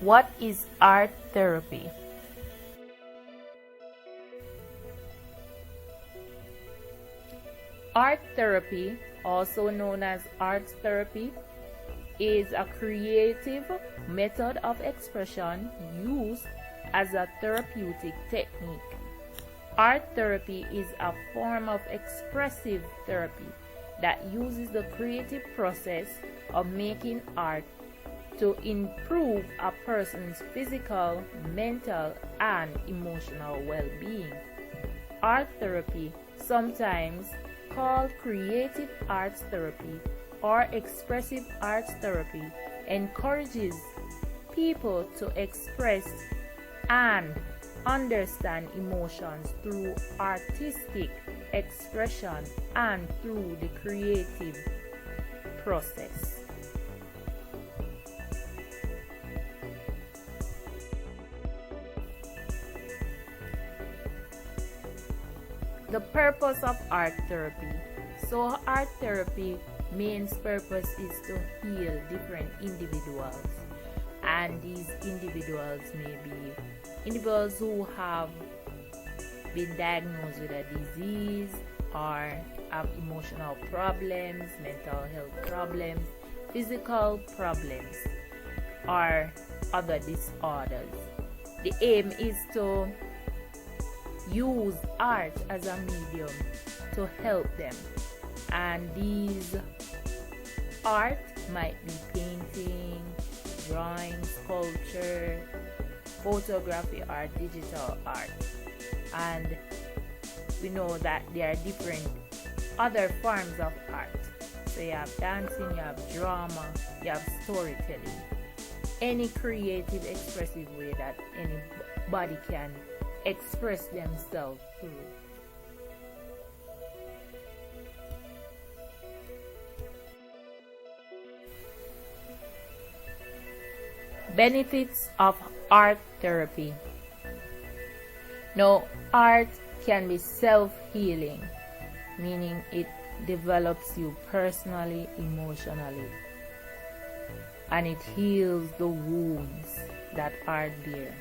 What is art therapy? Art therapy, also known as art therapy, is a creative method of expression used as a therapeutic technique. Art therapy is a form of expressive therapy that uses the creative process of making art to improve a person's physical, mental, and emotional well-being. Art therapy, sometimes called creative arts therapy or expressive arts therapy, encourages people to express and understand emotions through artistic expression and through the creative process. The purpose of art therapy. So art therapy main purpose is to heal different individuals, and these individuals may be individuals who have been diagnosed with a disease or have emotional problems, mental health problems, physical problems, or other disorders. The aim is to use art as a medium to help them, and these art might be painting, drawing, sculpture, photography, or digital art. And we know that there are different other forms of art. So you have dancing, you have drama, you have storytelling. Any creative, expressive way that anybody can express themselves through. Benefits of art therapy. Now, art can be self-healing, meaning it develops you personally, emotionally, and it heals the wounds that are there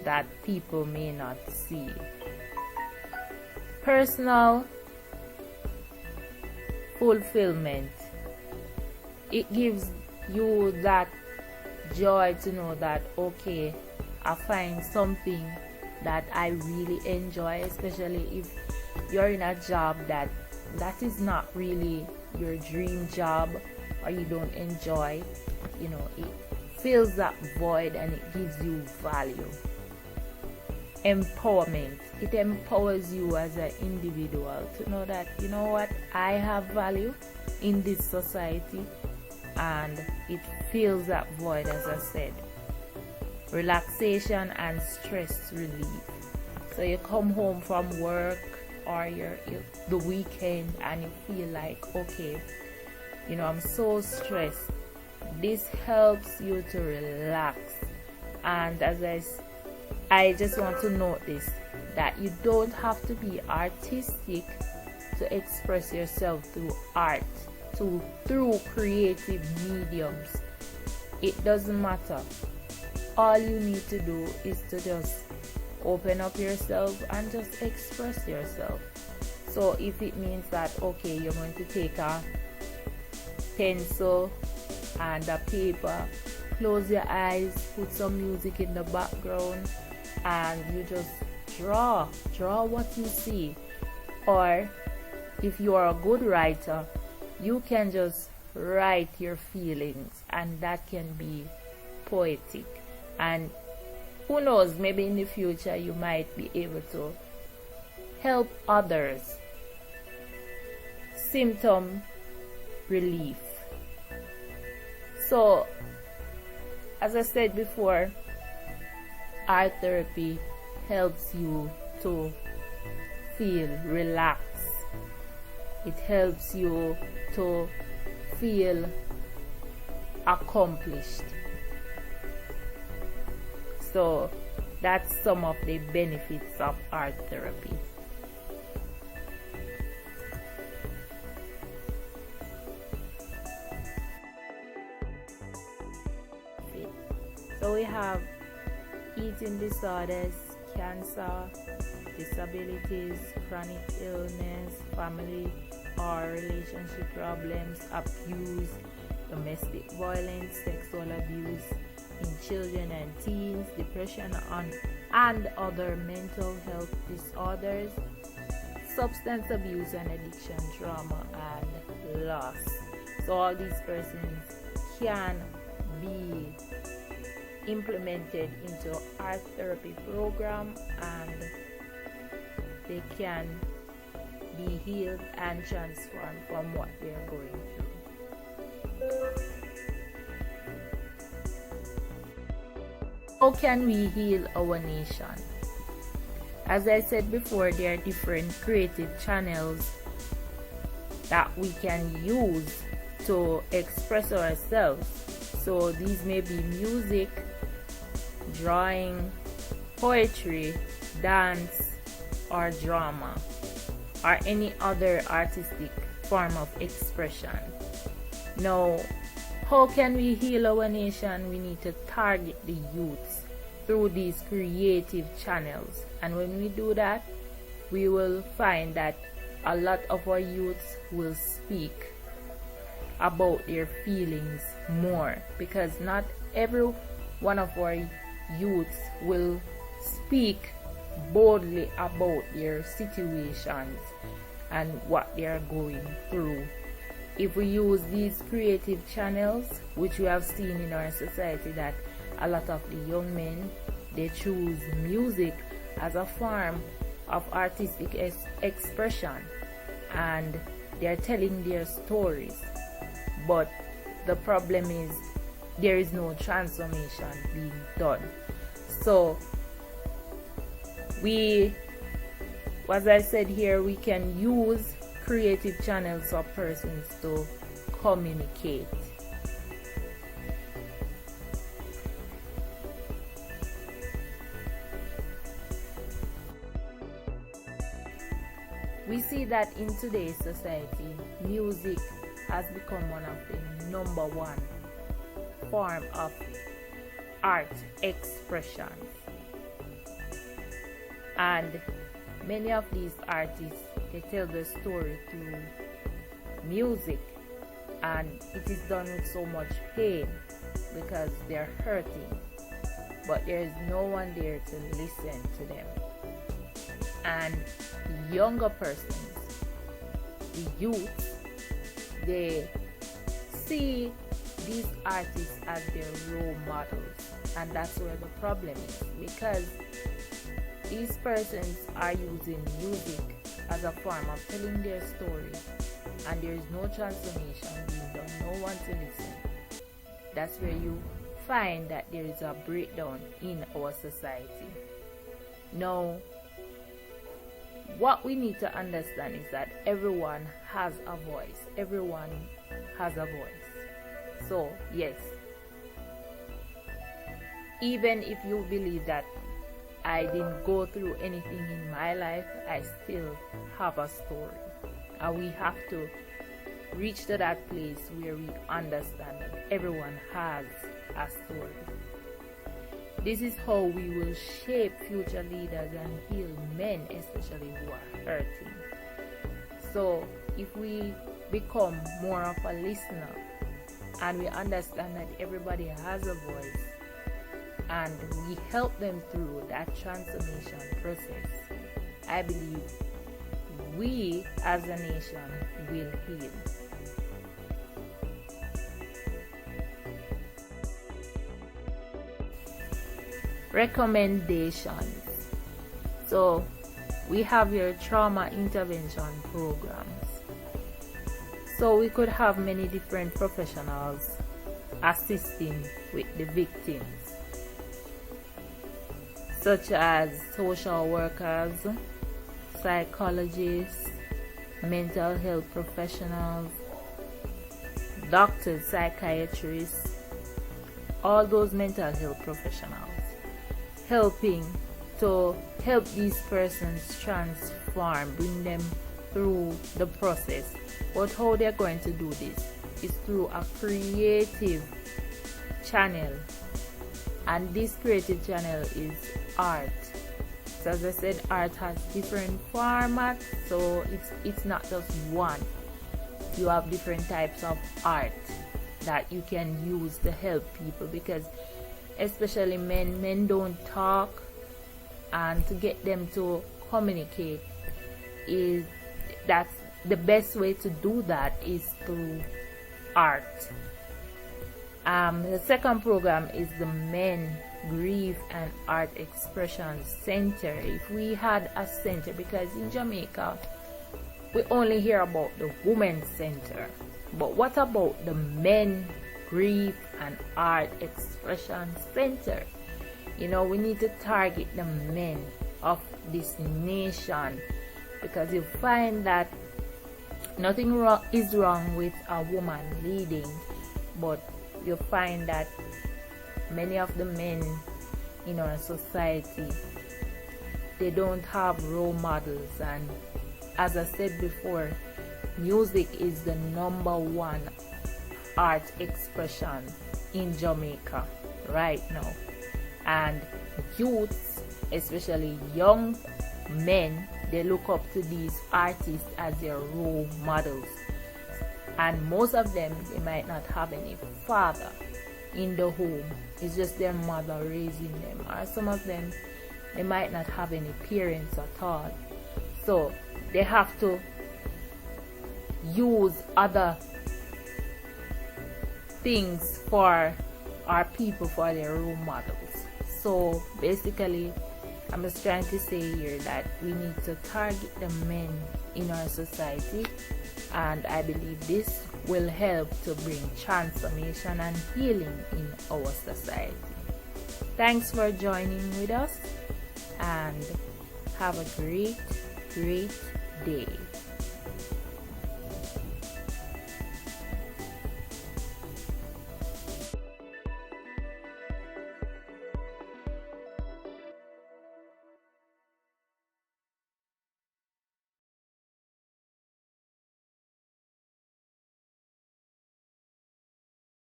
that people may not see. Personal fulfillment. It gives you that joy to know that, okay, I find something that I really enjoy, especially if you're in a job that is not really your dream job, or you don't enjoy. It fills that void and it gives you value. Empowerment. It empowers you as an individual to know that, you know what, I have value in this society, and it fills that void, as I said. Relaxation and stress relief. So you come home from work or the weekend and you feel like, okay, I'm so stressed. This helps you to relax. And as I just want to note this, that you don't have to be artistic to express yourself through art, through creative mediums. It doesn't matter. All you need to do is to just open up yourself and just express yourself. So if it means that, okay, you're going to take a pencil and a paper, close your eyes, put some music in the background, and you just draw what you see. Or if you are a good writer, you can just write your feelings, and that can be poetic. And who knows, maybe in the future you might be able to help others. Symptom relief. So, as I said before, art therapy helps you to feel relaxed. It helps you to feel accomplished. So that's some of the benefits of art therapy. So we have eating disorders, cancer, disabilities, chronic illness, family or relationship problems, abuse, domestic violence, sexual abuse in children and teens, depression and other mental health disorders, substance abuse and addiction, trauma and loss. So all these persons can be implemented into art therapy program, and they can be healed and transformed from what they are going through. How can we heal our nation? As I said before, there are different creative channels that we can use to express ourselves. So these may be music, drawing, poetry, dance, or drama, or any other artistic form of expression. Now, how can we heal our nation? We need to target the youths through these creative channels. And when we do that, we will find that a lot of our youths will speak about their feelings more, because not every one of our youths will speak boldly about their situations and what they are going through. If we use these creative channels, which we have seen in our society, that a lot of the young men, they choose music as a form of artistic expression, and they're telling their stories. But the problem is there is no transformation being done. So as I said here, we can use creative channels for persons to communicate. We see that in today's society, music has become one of the number one form of art expression. And many of these artists, they tell the story through music, and it is done with so much pain because they're hurting, but there is no one there to listen to them. And the younger persons, the youth, they see these artists as their role models, and that's where the problem is, because these persons are using music as a form of telling their story, and there is no transformation being done, no one to listen. That's where you find that there is a breakdown in our society. Now, what we need to understand is that everyone has a voice. Everyone has a voice. So, yes, even if you believe that I didn't go through anything in my life, I still have a story. And we have to reach to that place where we understand that everyone has a story. This is how we will shape future leaders and heal men, especially who are hurting. So if we become more of a listener and we understand that everybody has a voice, and we help them through that transformation process, I believe we as a nation will heal. Recommendations. So we have your trauma intervention programs. So we could have many different professionals assisting with the victims, such as social workers, psychologists, mental health professionals, doctors, psychiatrists, all those mental health professionals, helping to help these persons transform, bring them through the process. But how they're going to do this is through a creative channel and this creative channel is art. So as I said, art has different formats, so it's not just one. You have different types of art that you can use to help people, because especially men don't talk, and to get them to communicate, that's the best way to do that is through art. The second program is the Men Grieve and Art Expression Center. If we had a center, because in Jamaica we only hear about the Women's Center, but what about the Men Grieve and Art Expression Center? You know, we need to target the men of this nation, because you find that nothing is wrong with a woman leading, but you find that many of the men in our society, they don't have role models. And as I said before, music is the #1 art expression in Jamaica right now, and youths, especially young men, they look up to these artists as their role models. And most of them, they might not have any father in the home, it's just their mother raising them, or some of them, they might not have any parents at all, so they have to use other things for our people, for their role models. So basically, I'm just trying to say here that we need to target the men in our society, and I believe this will help to bring transformation and healing in our society. Thanks for joining with us, and have a great day.